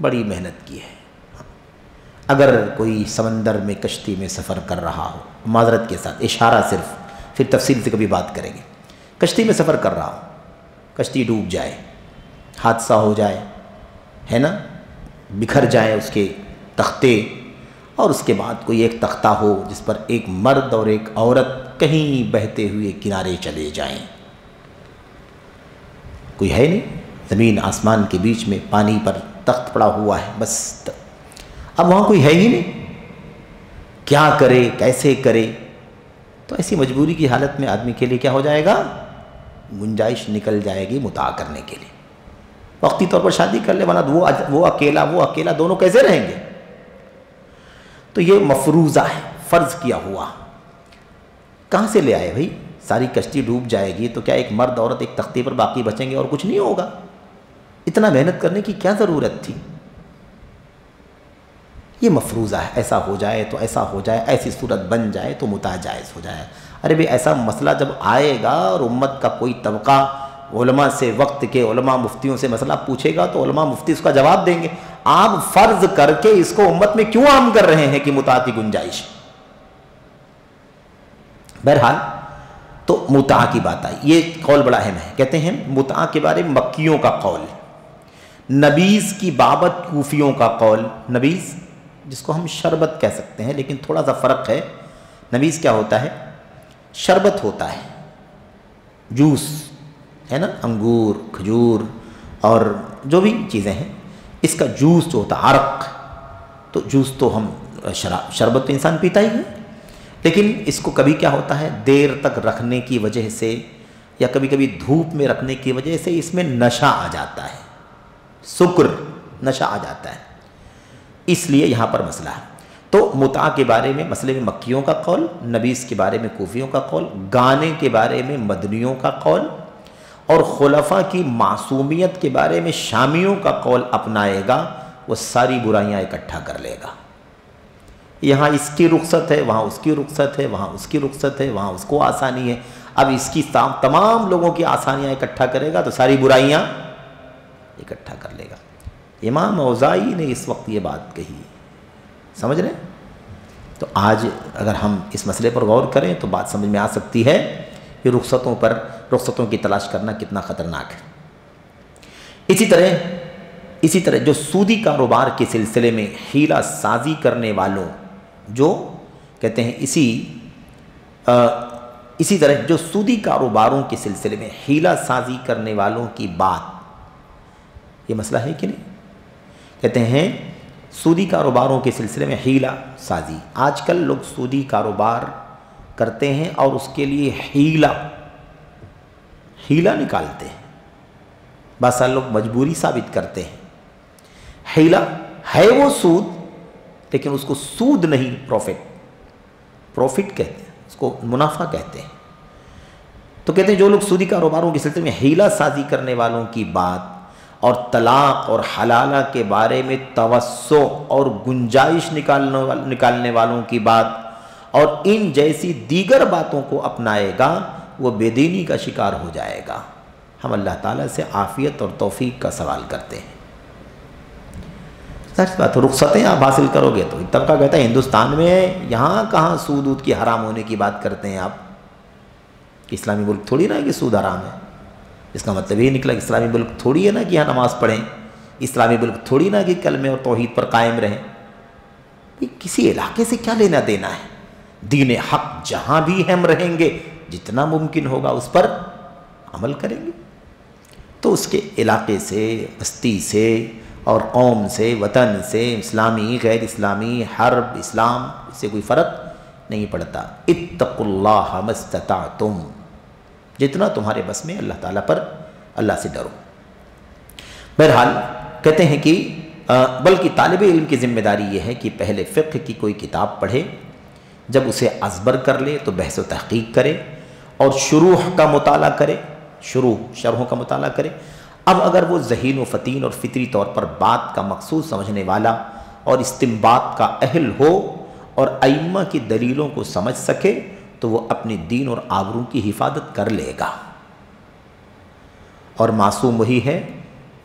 بڑی محنت کی ہے. اگر کوئی سمندر میں کشتی میں سفر کر رہا ہو، معذرت کے ساتھ اشارہ صرف، پھر تفصیل سے کبھی بات کریں گے. کشتی میں سفر کر رہا ہو، کشتی ڈوب جائے، حادثہ ہو جائے، ہے نا، بکھر جائے اس کے تختے، اور اس کے بعد کوئی ایک تختہ ہو جس پر ایک مرد اور ایک عورت کہیں بہتے ہوئے کنارے چلے جائیں. کوئی ہے نہیں، زمین آسمان کے بیچ میں پانی پر تخت پڑا ہوا ہے، بس اب وہاں کوئی ہے ہی نہیں، کیا کرے، کیسے کرے؟ تو ایسی مجبوری کی حالت میں آدمی کے لیے کیا ہو جائے گا؟ گنجائش نکل جائے گی متاع کرنے کے لیے. وقتی طور پر شادی کر لے، ورنہ وہ اکیلا دونوں کیسے رہیں گے؟ تو یہ مفروضہ ہے، فرض کیا ہوا. کہاں سے لے آئے بھائی؟ ساری کشتی ڈوب جائے گی تو کیا ایک مرد عورت ایک تختے پر باقی بچیں گے اور کچھ نہیں ہوگا؟ اتنا محنت کرنے کی کیا ضرورت تھی؟ یہ مفروضہ ہے، ایسا ہو جائے تو ایسا ہو جائے، ایسی صورت بن جائے تو متاع جائز ہو جائے. ارے بھئی ایسا مسئلہ جب آئے گا اور امت کا کوئی طبقہ علماء سے، وقت کے علماء مفتیوں سے مسئلہ پوچھے گا تو علماء مفتی اس کا جواب دیں گے. آپ فرض کر کے اس کو امت میں کیوں عام کر رہے ہیں کہ متاع کی گنجائش؟ بہرحال تو متاع کی بات آئی، یہ قول بڑا اہم ہے. کہتے ہیں متاع کے بارے میں مکیوں کا قول، نبیذ کی بابت کوفیوں کا قول. نبیذ جس کو ہم شربت کہہ سکتے ہیں، لیکن تھوڑا سا فرق ہے. نبیذ کیا ہوتا ہے؟ شربت ہوتا ہے، جوس ہے نا، انگور، کھجور اور جو بھی چیزیں ہیں، اس کا جوس جو ہوتا ہے، عرق. تو جوس تو ہم شربت تو انسان پیتا ہی ہے، لیکن اس کو کبھی کیا ہوتا ہے، دیر تک رکھنے کی وجہ سے یا کبھی کبھی دھوپ میں رکھنے کی وجہ سے اس میں نشہ آ جاتا ہے، سکر، نشہ آ جاتا ہے. اس لیے یہاں پر مسئلہ ہے. تو متاع کے بارے میں مسئلے میں مکیوں کا قول، نبیذ کے بارے میں کوفیوں کا قول، گانے کے بارے میں مدنیوں کا قول، اور خلفاء کی معصومیت کے بارے میں شامیوں کا قول اپنائے گا، وہ ساری برائیاں اکٹھا کر لے گا. یہاں اس کی رخصت ہے، وہاں اس کی رخصت ہے، وہاں اس کی رخصت ہے، وہاں اس کو آسانی ہے. اب اس کی تمام لوگوں کی آسانیاں اکٹھا کرے گا تو ساری برائیاں اکٹھا کر لے گا. امام اوزاعی نے اس وقت یہ بات کہی، سمجھ رہے ہیں؟ تو آج اگر ہم اس مسئلے پر غور کریں تو بات سمجھ میں آ سکتی ہے کہ رخصتوں کی تلاش کرنا کتنا خطرناک ہے. اسی طرح جو سودی کاروبار کے سلسلے میں حیلہ سازی کرنے والوں، جو کہتے ہیں اسی طرح جو سودی کاروباروں کے سلسلے میں حیلہ سازی کرنے والوں کی بات، یہ مسئلہ ہے کہ نہیں؟ کہتے ہیں سودی کاروباروں کے سلسلے میں حیلہ سازی. آج کل لوگ سودی کاروبار کرتے ہیں اور اس کے لیے حیلہ نکالتے ہیں. بعض سال لوگ مجبوری ثابت کرتے ہیں. حیلہ ہے وہ سود، لیکن اس کو سود نہیں، پروفٹ کہتے ہیں، اس کو منافع کہتے ہیں. تو کہتے ہیں جو لوگ سودی کاروباروں کے سلسلے میں حیلہ سازی کرنے والوں کی بات اور طلاق اور حلالہ کے بارے میں توسع اور گنجائش نکالنے والوں کی بات اور ان جیسی دیگر باتوں کو اپنائے گا، وہ بے دینی کا شکار ہو جائے گا. ہم اللہ تعالیٰ سے عافیت اور توفیق کا سوال کرتے ہیں. سچ بات، رخصتیں آپ حاصل کرو گے تو طبقہ کہتا ہے ہندوستان میں یہاں کہاں سود کی حرام ہونے کی بات کرتے ہیں آپ؟ کہ اسلامی ملک تھوڑی نا کہ سود حرام ہے. اس کا مطلب یہ نکلا کہ اسلامی ملک تھوڑی ہے نا کہ یہاں نماز پڑھیں، اسلامی ملک تھوڑی نا کہ کلمے اور توحید پر قائم رہیں. کسی علاقے سے کیا لینا دینا ہے؟ دین حق جہاں بھی ہم رہیں گے جتنا ممکن ہوگا اس پر عمل کریں گے. تو اس کے علاقے سے، بستی سے اور قوم سے، وطن سے، اسلامی، غیر اسلامی، حرب، اسلام، اس سے کوئی فرق نہیں پڑتا. اتقوا اللہ ما استطعتم، جتنا تمہارے بس میں اللہ تعالیٰ پر، اللہ سے ڈرو. بہرحال کہتے ہیں کہ بلکہ طالب علم کی ذمہ داری یہ ہے کہ پہلے فقہ کی کوئی کتاب پڑھے، جب اسے ازبر کر لے تو بحث و تحقیق کرے اور شروح کا مطالعہ کرے، شرحوں کا مطالعہ کرے. اب اگر وہ ذہین و فطین اور فطری طور پر بات کا مقصود سمجھنے والا اور استنباط کا اہل ہو اور ائمہ کی دلیلوں کو سمجھ سکے تو وہ اپنے دین اور آبرو کی حفاظت کر لے گا. اور معصوم وہی ہے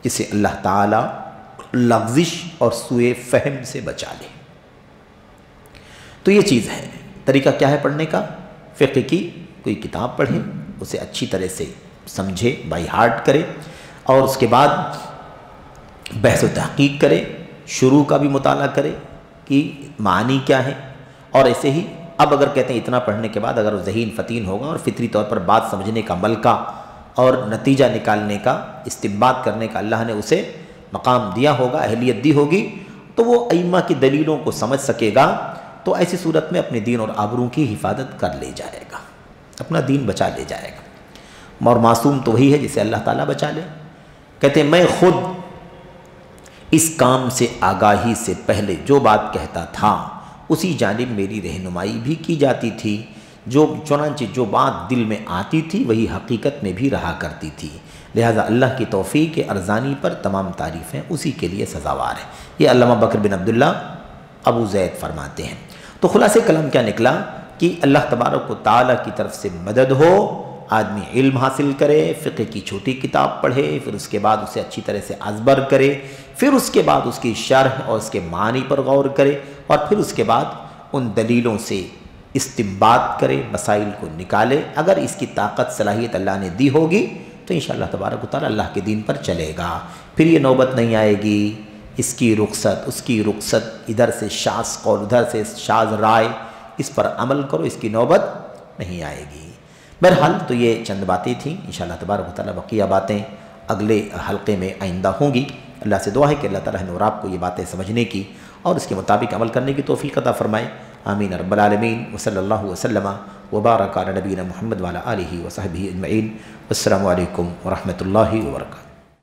جسے اللہ تعالیٰ لغزش اور سوء فہم سے بچا لے۔ تو یہ چیز ہے۔ طریقہ کیا ہے پڑھنے کا؟ فقہ کی کوئی کتاب پڑھے، اسے اچھی طرح سے سمجھے، بائی ہارٹ کرے، اور اس کے بعد بحث و تحقیق کرے، شروع کا بھی مطالعہ کرے کہ معنی کیا ہے، اور ایسے ہی اب اگر کہتے ہیں اتنا پڑھنے کے بعد اگر وہ ذہین فتین ہوگا اور فطری طور پر بات سمجھنے کا ملکہ اور نتیجہ نکالنے کا، استنباط کرنے کا اللہ نے اسے مقام دیا ہوگا، اہلیت دی ہوگی، تو وہ ائمہ کی دلیلوں کو سمجھ سکے گا، تو ایسی صورت میں اپنے دین اور آبرو کی حفاظت کر لے جائے گا، اپنا دین بچا لے جائے گا۔ اور معصوم تو وہی ہے جسے اللہ تعالیٰ بچا لے۔ کہتے ہیں میں خود اس کام سے آگاہی سے پہلے جو بات کہتا تھا اسی جانب میری رہنمائی بھی کی جاتی تھی، چنانچہ جو بات دل میں آتی تھی وہی حقیقت میں بھی رہا کرتی تھی، لہذا اللہ کی توفیق ارزانی پر تمام تعریفیں اسی کے لیے سزاوار ہیں۔ یہ علامہ بکر بن عبداللہ ابو زید فرماتے ہیں۔ تو خلاصہ کلام کیا نکلا کہ اللہ تبارک و تعالیٰ کی طرف سے مدد ہو، آدمی علم حاصل کرے، فقہ کی چھوٹی کتاب پڑھے، پھر اس کے بعد اسے اچھی طرح سے ازبر کرے، پھر اس کے بعد اس کی شرح اور اس کے معنی پر غور کرے، اور پھر اس کے بعد ان دلیلوں سے استنباط کرے، مسائل کو نکالے۔ اگر اس کی طاقت صلاحیت اللہ نے دی ہوگی تو انشاءاللہ تبارک و تعالیٰ اللہ کے دین پر چلے گا، پھر یہ نوبت نہیں آئے گی اس کی رخصت اس کی رخصت، ادھر سے شاذ قول ادھر سے شاذ رائے، اس پر عمل کرو، اس کی نوبت نہیں آئے گی۔ بہرحال تو یہ چند باتیں تھیں، انشاءاللہ تبارک و تعالیٰ بقیہ باتیں اگلے حلقے میں آئندہ ہوں گی۔ اللہ سے دعا ہے کہ اللہ تعالیٰ نے اور آپ کو یہ باتیں سمجھنے کی اور اس کے مطابق عمل کرنے کی توفیق عطا فرمائے۔ آمین رب العالمین۔ وصلی اللہ وسلم وبارک علی نبینا محمد وعلی آلہ وصحبہ اجمعین۔ السلام علیکم ورحمۃ اللہ وبرکاتہ۔